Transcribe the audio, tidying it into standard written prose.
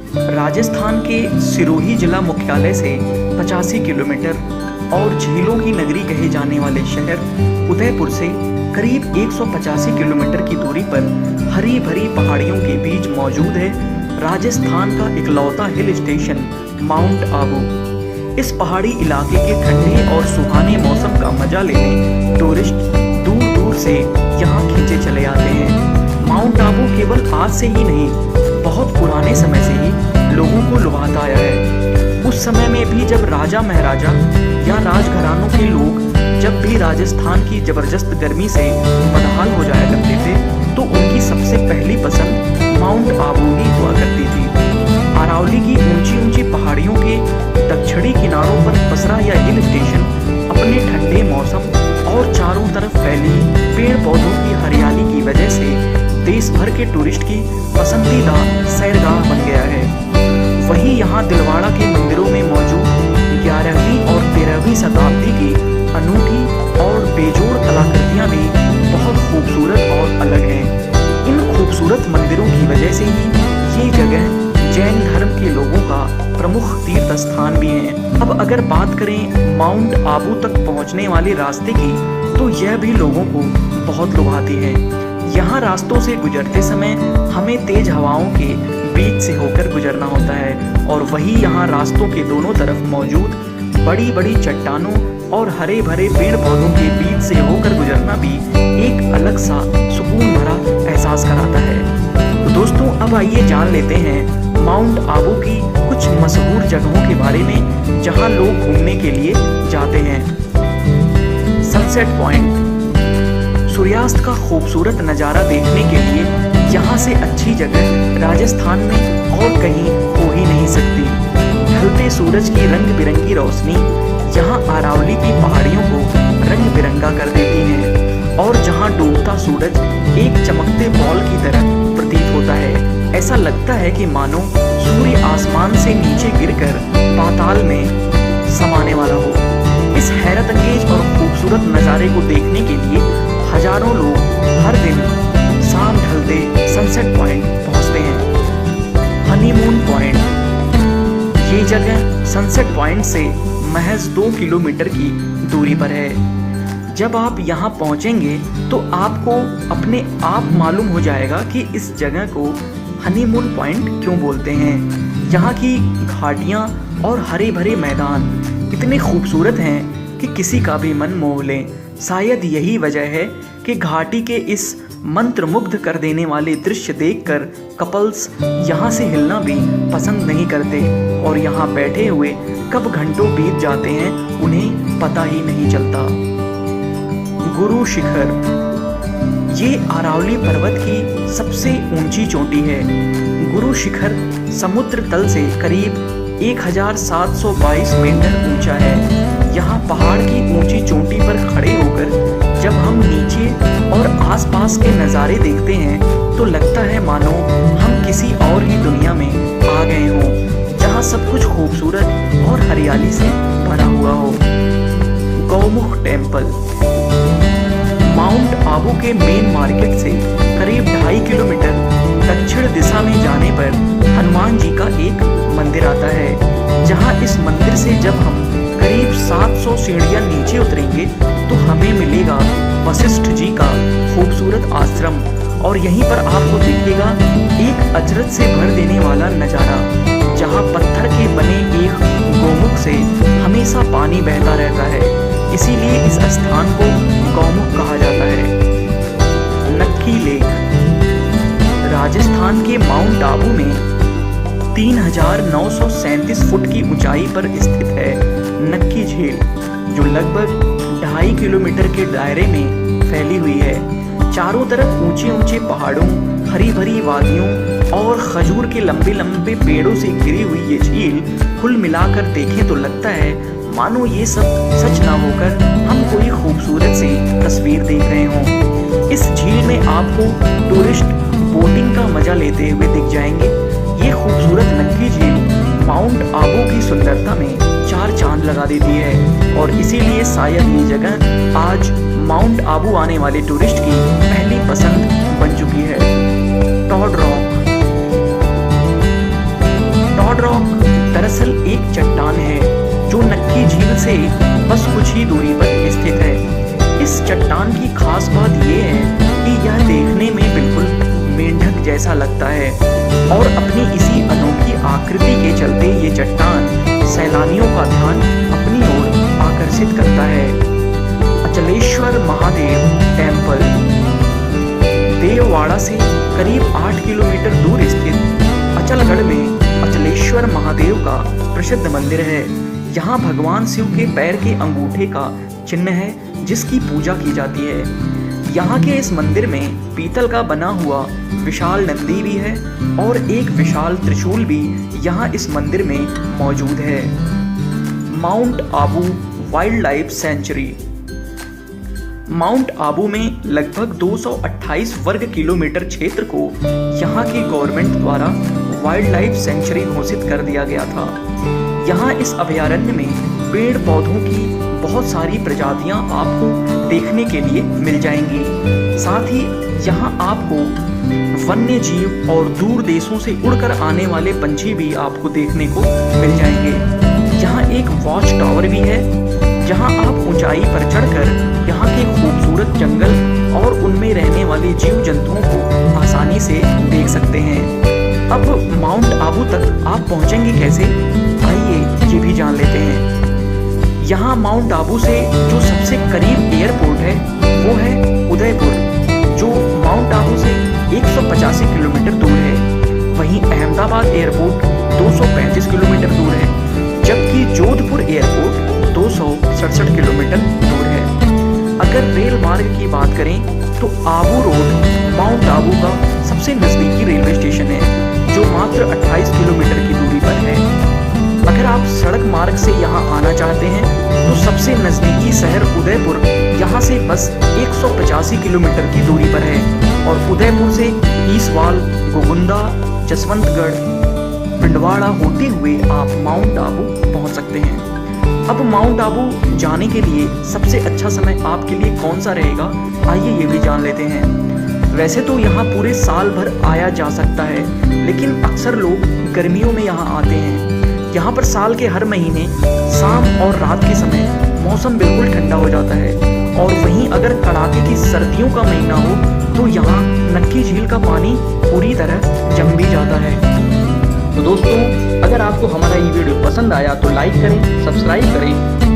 राजस्थान के सिरोही जिला मुख्यालय से 85 किलोमीटर और झीलों की नगरी कहे जाने वाले शहर उदयपुर से करीब 185 किलोमीटर की दूरी पर हरी भरी पहाड़ियों के बीच मौजूद है राजस्थान का इकलौता हिल स्टेशन माउंट आबू। इस पहाड़ी इलाके के ठंडे और सुहाने मौसम का मजा लेने टूरिस्ट दूर दूर से यहाँ खींचे चले आते हैं। माउंट आबू केवल आज से ही नहीं, बहुत पुराने समय से ही लोगों को लुभाता आया है। उस समय में भी जब राजा महाराजा या राजघरानों के लोग जब भी राजस्थान की जबरदस्त गर्मी से बदहाल हो जाया करते थे तो उनकी सबसे पहली पसंद माउंट आबू ही हुआ करती थी। अरावली की ऊंची ऊंची पहाड़ियों के दक्षिणी किनारों पर पसरा यह हिल स्टेशन अपने ठंडे मौसम और चारों तरफ फैली पेड़ पौधों की हरियाली की वजह से देश भर के टूरिस्ट की पसंदीदा सैरगाह बन गया है। वहीं यहाँ दिलवाड़ा के मंदिरों में मौजूद 11वीं और 13वीं शताब्दी की अनूठी और बेजोड़ कलाकृतियाँ भी बहुत खूबसूरत और अलग हैं। इन खूबसूरत मंदिरों की वजह से ही ये जगह जैन धर्म के लोगों का प्रमुख तीर्थ स्थान भी है। अब अगर बात करें माउंट आबू तक पहुंचने वाले रास्ते की तो यह भी लोगों को बहुत लुभाती है। यहाँ रास्तों से गुजरते समय हमें तेज हवाओं के बीच से होकर गुजरना होता है और वही यहाँ रास्तों के दोनों तरफ मौजूद बड़ी बड़ी चट्टानों और हरे भरे पेड़ पौधों के बीच से होकर गुजरना भी एक अलग सा सुकून भरा एहसास कराता है। तो दोस्तों अब आइए जान लेते हैं माउंट आबू की कुछ मशहूर जगहों के बारे में जहां लोग घूमने के लिए जाते हैं। सनसेट पॉइंट, सूर्यास्त का खूबसूरत नज़ारा देखने के लिए यहाँ से अच्छी जगह राजस्थान में और कहीं हो ही नहीं सकती। ढलते सूरज की रंग बिरंगी रोशनी यहाँ अरावली की पहाड़ियों को रंग बिरंगा कर देती है और जहाँ डूबता सूरज एक चमकते बॉल की तरह प्रतीत होता है। ऐसा लगता है कि मानो सूर्य आसमान से नीचे गिरकर पाताल में समाने वाला हो। इस हैरत अंगेज और खूबसूरत नज़ारे को देखने के लिए हजारों लोग हर दिन शाम ढलते सनसेट पॉइंट पहुंचते हैं। हनीमून पॉइंट, ये जगह सनसेट पॉइंट से महज 2 किलोमीटर की दूरी पर है। जब आप यहाँ पहुँचेंगे तो आपको अपने आप मालूम हो जाएगा कि इस जगह को हनीमून पॉइंट क्यों बोलते हैं। यहाँ की घाटियाँ और हरे भरे मैदान इतने खूबसूरत हैं कि किसी का भी मन मोह लें। शायद यही वजह है कि घाटी के इस मंत्रमुग्ध कर देने वाले दृश्य देखकर कपल्स यहाँ से हिलना भी पसंद नहीं करते और यहाँ बैठे हुए कब घंटों बीत जाते हैं उन्हें पता ही नहीं चलता। गुरु शिखर, ये अरावली पर्वत की सबसे ऊंची चोटी है। गुरु शिखर समुद्र तल से करीब 1722 मीटर ऊंचा है। यहाँ पहाड़ की ऊंची चोटी पर खड़े होकर जब हम नीचे और आसपास के नज़ारे देखते हैं तो लगता है मानो हम किसी और ही दुनिया में आ गए हों, जहाँ सब कुछ खूबसूरत और हरियाली से भरा हुआ हो। गौमुख टेम्पल, माउंट आबू के मेन मार्केट से करीब 2.5 किलोमीटर दक्षिण दिशा में जाने पर हनुमान जी का एक मंदिर आता है, जहाँ इस मंदिर से जब हम करीब 700 सीढ़ियाँ नीचे उतरेंगे तो हमें मिलेगा वशिष्ठ जी का खूबसूरत आश्रम और यहीं पर आपको दिखेगा एक अजरत से भर देने वाला नज़ारा, जहाँ पत्थर के बने एक गौमुख से हमेशा पानी बहता रहता है। इसीलिए इस स्थान को गौमुख कहा जाता है। नक्की लेक, राजस्थान के माउंट आबू में 3937 फुट की ऊंचाई पर स्थित है नक्की झील, जो लगभग 2.5 किलोमीटर के दायरे में फैली हुई है। चारों तरफ ऊंचे ऊंचे पहाड़ों, हरी भरी वादियों और खजूर के लंबे लंबे पेड़ों से घिरी हुई ये झील कुल मिलाकर देखें तो लगता है मानो ये सब सच ना होकर हम कोई खूबसूरत सी तस्वीर देख रहे हों। इस झील में आपको टूरिस्ट बोटिंग का मजा लेते हुए दिख जाएंगे। ये खूबसूरत नक्की झील माउंट आबू की सुंदरता में 4 चांद लगा देती है और इसीलिए शायद ये जगह आज माउंट आबू आने वाले टूरिस्ट की पहली पसंद बन चुकी है। टॉड रॉक, दरअसल एक चट्टान है जो नक्की झील से बस कुछ ही दूरी पर स्थित है। इस चट्टान की खास बात यह है कि यह देखने में बिल्कुल मेंढक जैसा लगता है और अपनी इसी अनोखी आकृति के चलते ये चट्टान सैलानियों का ध्यान अपनी ओर आकर्षित करता है। अचलेश्वर महादेव टेम्पल देववाड़ा से करीब 8 किलोमीटर दूर स्थित अचलगढ़ में अचलेश्वर महादेव का प्रसिद्ध मंदिर है। यहाँ भगवान शिव के पैर के अंगूठे का चिन्ह है जिसकी पूजा की जाती है। यहाँ के इस मंदिर में पीतल का बना हुआ विशाल नंदी भी है और एक विशाल त्रिशूल भी यहाँ इस मंदिर में मौजूद है। Mount Abu wild life sanctuary mount Abu में लगभग 228 वर्ग किलोमीटर क्षेत्र को यहाँ की गवर्नमेंट द्वारा वाइल्ड लाइफ सेंचुरी घोषित कर दिया गया था। यहाँ इस अभयारण्य में पेड़ पौधों की बहुत सारी प्रजातियाँ आपको देखने के लिए मिल जाएंगी। साथ ही यहाँ आपको वन्य जीव और दूर देशों से उड़कर आने वाले पंछी भी आपको देखने को मिल जाएंगे। यहाँ एक वॉच टावर भी है जहाँ आप ऊंचाई पर चढ़कर यहाँ के खूबसूरत जंगल और उनमें रहने वाले जीव जंतुओं को आसानी से देख सकते हैं। अब माउंट आबू तक आप पहुँचेंगे कैसे, आइए ये भी जान लेते हैं। यहाँ माउंट आबू से जो सबसे करीब एयरपोर्ट है वो है उदयपुर, जो माउंट आबू से 185 किलोमीटर दूर है। वहीं अहमदाबाद एयरपोर्ट 235 किलोमीटर दूर है, जबकि जोधपुर एयरपोर्ट 267 किलोमीटर दूर है। अगर रेल मार्ग की बात करें तो आबू रोड माउंट आबू का सबसे नज़दीकी रेलवे स्टेशन है जो मात्र 28 किलोमीटर की दूरी पर है। अगर आप सड़क मार्ग से यहाँ आना चाहते हैं तो सबसे नज़दीकी शहर उदयपुर यहाँ से बस 185 किलोमीटर की दूरी पर है और उदयपुर से ईसवाल, गोगुंदा, जसवंतगढ़, पिंडवाड़ा होते हुए आप माउंट आबू पहुँच सकते हैं। अब माउंट आबू जाने के लिए सबसे अच्छा समय आपके लिए कौन सा रहेगा, आइए ये भी जान लेते हैं। वैसे तो यहाँ पूरे साल भर आया जा सकता है, लेकिन अक्सर लोग गर्मियों में यहाँ आते हैं। यहाँ पर साल के हर महीने शाम और रात के समय मौसम बिल्कुल ठंडा हो जाता है और वहीं अगर कड़ाके की सर्दियों का महीना हो तो यहाँ नक्की झील का पानी पूरी तरह जम भी जाता है। तो दोस्तों, अगर आपको हमारा ये वीडियो पसंद आया तो लाइक करें, सब्सक्राइब करें